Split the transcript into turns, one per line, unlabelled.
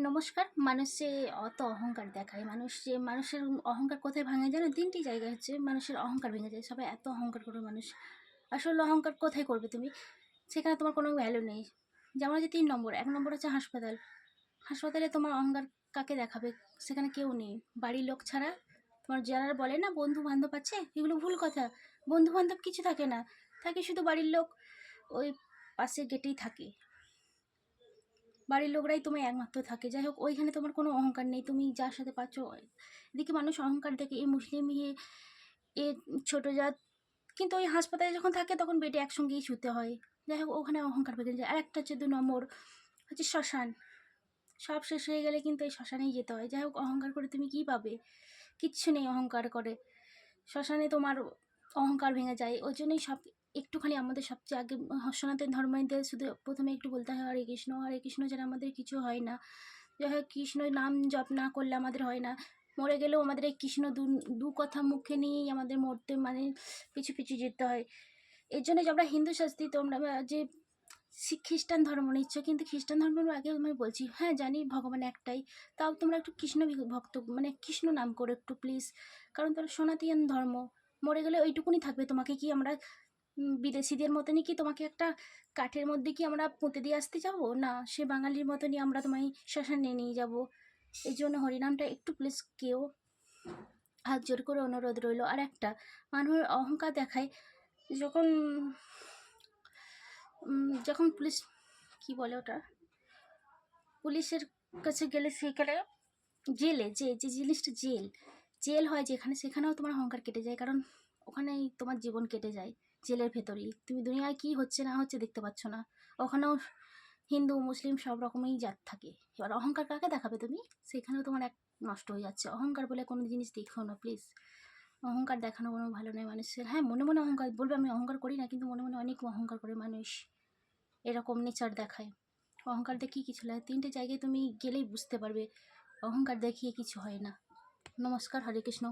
নমস্কার। মানুষ যে অত অহংকার দেখায়, মানুষের অহংকার কোথায় ভাঙে জানো? ৩টি জায়গায় হচ্ছে মানুষের অহংকার ভেঙে যায়। সবাই এত অহংকার করে মানুষ। আসলে অহংকার কোথায় করবে তুমি? সেখানে তোমার কোনো ভ্যালু নেই। যেমন হচ্ছে ৩ নম্বর, ১ নম্বর হচ্ছে হাসপাতাল। হাসপাতালে তোমার অহংকার কাকে দেখাবে? সেখানে কেউ নেই। বাড়ির লোক ছাড়া তোমার যারা বলে না বন্ধু-বান্ধব আছে, এগুলো ভুল কথা। বন্ধু-বান্ধব কিছু থাকে না। থাকে শুধু বাড়ির লোক, ওই পাশের গেটেই থাকে। বাড়ির লোকরাই তোমার একমাত্র থাকে। যাই হোক, ওইখানে তোমার কোনো অহংকার নেই, তুমি যার সাথে পাচ্ছ। এদিকে মানুষ অহংকার দেখে এ মুসলিম, এ ছোট জাত, কিন্তু ওই হাসপাতালে যখন থাকে তখন বেডে একসঙ্গেই শুতে হয়। যাই হোক, ওখানে অহংকার বেড়ে যায়। আর একটা হচ্ছে ২ নম্বর হচ্ছে শ্মশান। সব শেষ হয়ে গেলে কিন্তু এই শ্মশানেই যেতে হয়। যাই হোক, অহংকার করে তুমি কী পাবে? কিচ্ছু নেই অহংকার করে। শ্মশানে তোমার অহংকার ভেঙে যায়। ওই জন্যই একটুখানি আমাদের সবচেয়ে আগে সনাতন ধর্মীয়দের শুধু প্রথমে একটু বলতে হয় হরে কৃষ্ণ যেন আমাদের কিছু হয় না। যাই হোক, কৃষ্ণ নাম জপ না করলে আমাদের হয় না। মরে গেলেও আমাদের এই কৃষ্ণ দু কথা মুখে নিয়েই আমাদের মরতে মানে পিছু পিছু যেতে হয়। এর জন্য যে আমরা হিন্দু শাস্ত্রী, তোমরা যে খ্রিস্টান ধর্ম নিচ্ছ, কিন্তু খ্রিস্টান ধর্মের আগে আমি বলছি, হ্যাঁ জানি ভগবান একটাই, তাও তোমরা একটু কৃষ্ণ ভক্ত মানে কৃষ্ণ নাম করো একটু প্লিজ। কারণ তোমরা সনাতন ধর্ম, মরে গেলে ওইটুকুনি থাকবে। তোমাকে কি আমরা বিদেশিদের মতনই কি তোমাকে একটা কাঠের মধ্যে কি আমরা পুঁতে দিয়ে আসতে যাব? না, সে বাঙালির মতনই আমরা তোমায় শ্মশানে নিয়ে যাব। এই জন্য হরিনামটা একটু প্লিজ কেউ হাত জোর করে অনুরোধ রইল। আর একটা, মানুষের অহংকার দেখায় যখন যখন পুলিশ কি বলে ওটা, পুলিশের কাছে গেলে সেখানে জেলে যে জিনিসটা জেল হয় যেখানে, সেখানেও তোমার অহংকার কেটে যায়। কারণ ওখানেই তোমার জীবন কেটে যায়, জেলের ভেতরেই। তুমি দুনিয়ায় কি হচ্ছে না হচ্ছে দেখতে পাচ্ছ না। ওখানেও হিন্দু মুসলিম সব রকমই জাত থাকে। এবার অহংকার কাকে দেখাবে তুমি? সেখানেও তোমার এক নষ্ট হয়ে যাচ্ছে। অহংকার বলে কোনো জিনিস দেখো না প্লিজ। অহংকার দেখানো কোনো ভালো নয় মানুষের। হ্যাঁ, মনে মনে অহংকার বলবে, আমি অহংকার করি না, কিন্তু মনে মনে অনেক অহংকার করে মানুষ, এরকম নেচার দেখায়। অহংকার দেখিয়ে কিছু লাগে, 3টে জায়গায় তুমি গেলেই বুঝতে পারবে অহংকার দেখিয়ে কিছু হয় না। নমস্কার, হরে কৃষ্ণ।